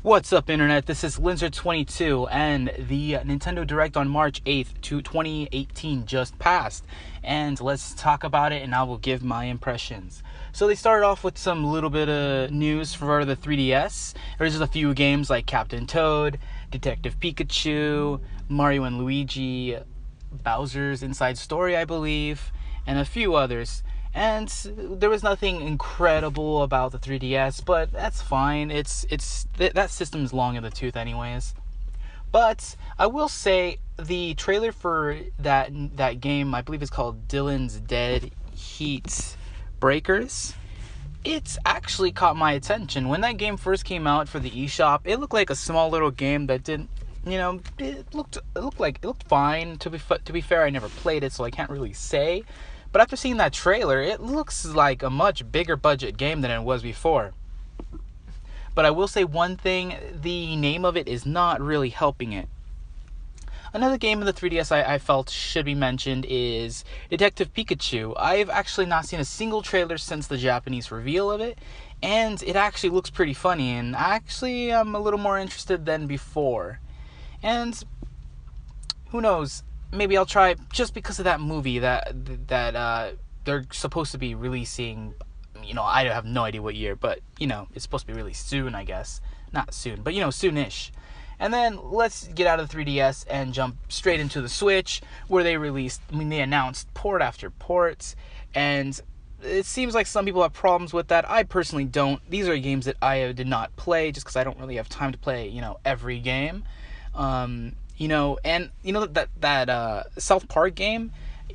What's up, Internet? This is Linzer22, and the Nintendo Direct on March 8th, 2018 just passed. And let's talk about it, and I will give my impressions. So they started off with some little bit of news for the 3DS. There's just a few games like Captain Toad, Detective Pikachu, Mario and Luigi, Bowser's Inside Story, I believe, and a few others. And there was nothing incredible about the 3DS, but that's fine. That system's long in the tooth anyways. But I will say the trailer for that game, I believe it's called Dylan's Dead Heat Breakers. It's actually caught my attention. When that game first came out for the eShop, it looked like a small little game that didn't, it looked fine. To be fair, I never played it, so I can't really say. But after seeing that trailer, it looks like a much bigger budget game than it was before. But I will say one thing, the name of it is not really helping it. Another game in the 3DS I felt should be mentioned is Detective Pikachu. I've actually not seen a single trailer since the Japanese reveal of it, and it actually looks pretty funny, and actually I'm a little more interested than before. And who knows? Maybe I'll try just because of that movie that they're supposed to be releasing. I have no idea what year, but it's supposed to be released soon, I guess. Not soon, but soonish. And then let's get out of the 3DS and jump straight into the Switch, where they announced port after port, and it seems like some people have problems with that. I personally don't. These are games that I did not play just because I don't really have time to play, every game. That South Park game,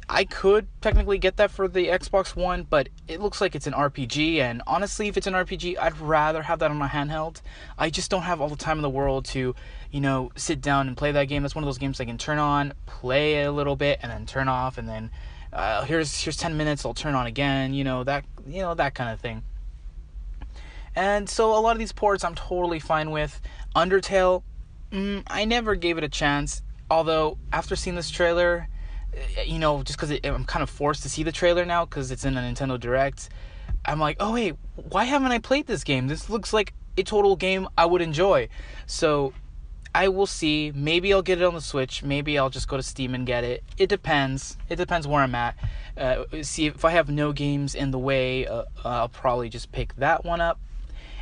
I could technically get that for the Xbox One, but it looks like it's an RPG, and honestly, if it's an RPG, I'd rather have that on my handheld. I just don't have all the time in the world to, sit down and play that game. That's one of those games I can turn on, play a little bit, and then turn off, and then here's 10 minutes, I'll turn on again, that kind of thing. And so a lot of these ports I'm totally fine with. Undertale, I never gave it a chance, although after seeing this trailer, just because I'm kind of forced to see the trailer now because it's in a Nintendo Direct, I'm like, oh wait, why haven't I played this game? This looks like a total game I would enjoy. So I will see. Maybe I'll get it on the Switch. Maybe I'll just go to Steam and get it. It depends where I'm at. See, if I have no games in the way, I'll probably just pick that one up.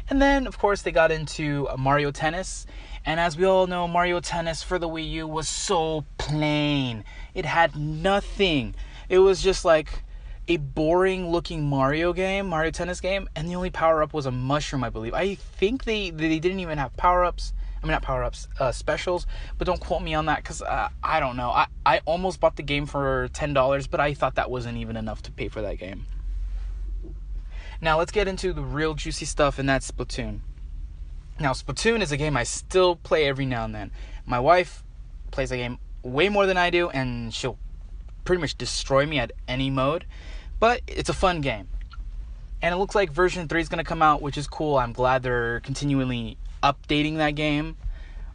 And then, of course, they got into Mario Tennis. And as we all know, Mario Tennis for the Wii U was so plain. It had nothing. It was just like a boring-looking Mario Tennis game. And the only power-up was a mushroom, I believe. I think they didn't even have power-ups. Not power-ups, specials. But don't quote me on that because I don't know. I almost bought the game for $10, but I thought that wasn't even enough to pay for that game. Now, let's get into the real juicy stuff, and that's Splatoon. Now, Splatoon is a game I still play every now and then. My wife plays the game way more than I do, and she'll pretty much destroy me at any mode. But it's a fun game. And it looks like version 3 is going to come out, which is cool. I'm glad they're continually updating that game.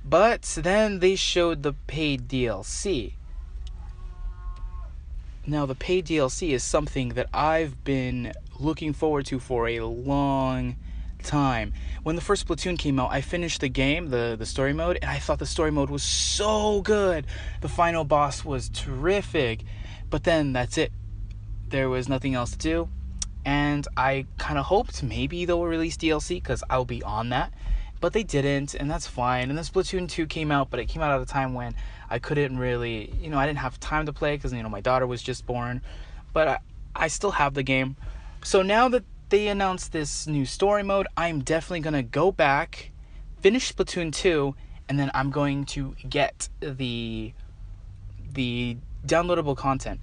But then they showed the paid DLC. Now, the paid DLC is something that I've been looking forward to for a long time. When the first Splatoon came out, I finished the game, the story mode, and I thought the story mode was so good. The final boss was terrific. But then that's it. There was nothing else to do. And I kind of hoped maybe they'll release DLC because I'll be on that. But they didn't, and that's fine. And then Splatoon 2 came out, but it came out at a time when I couldn't really, I didn't have time to play because, my daughter was just born. But I still have the game. So now that they announced this new story mode, I'm definitely going to go back, finish Splatoon 2, and then I'm going to get the downloadable content.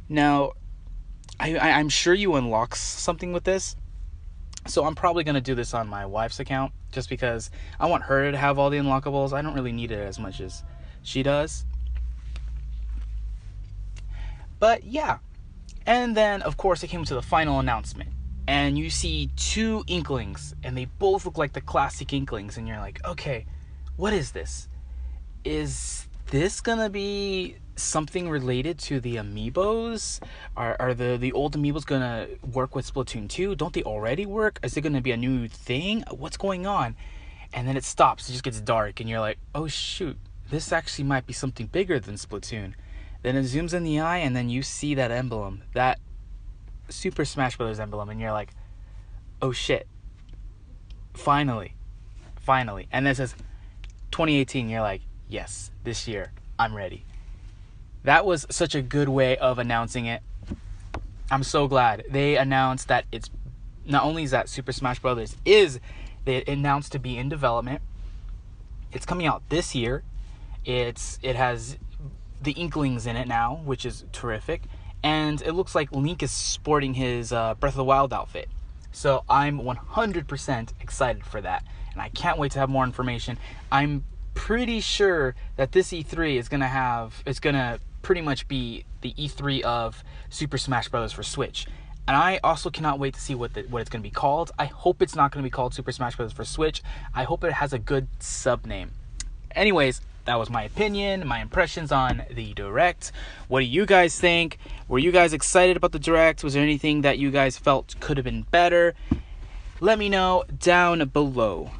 Now, I'm sure you unlock something with this. So I'm probably going to do this on my wife's account just because I want her to have all the unlockables. I don't really need it as much as she does. But yeah. And then, of course, it came to the final announcement. And you see two Inklings, and they both look like the classic Inklings. And you're like, okay, what is this? Is this going to be something related to the amiibos? Are the old amiibos gonna work with Splatoon 2? Don't they already work? Is it gonna be a new thing? What's going on? and then it stops. It just gets dark, and you're like, oh shoot, this actually might be something bigger than Splatoon. Then it zooms in the eye, and then you see that emblem, that Super Smash Bros. Emblem, and you're like, oh shit, finally. And then it says 2018, you're like, yes, this year, I'm ready. That was such a good way of announcing it. I'm so glad they announced that it's not only is that Super Smash Bros. They announced to be in development. It's coming out this year. It has the Inklings in it now, which is terrific, and it looks like Link is sporting his Breath of the Wild outfit. So I'm 100% excited for that, and I can't wait to have more information. I'm pretty sure that this E3 is gonna pretty much be the E3 of Super Smash Bros. For Switch. And I also cannot wait to see what it's going to be called. I hope it's not going to be called Super Smash Bros. For Switch. I hope it has a good sub-name. Anyways, that was my opinion, my impressions on the Direct. What do you guys think? Were you guys excited about the Direct? Was there anything that you guys felt could have been better? Let me know down below.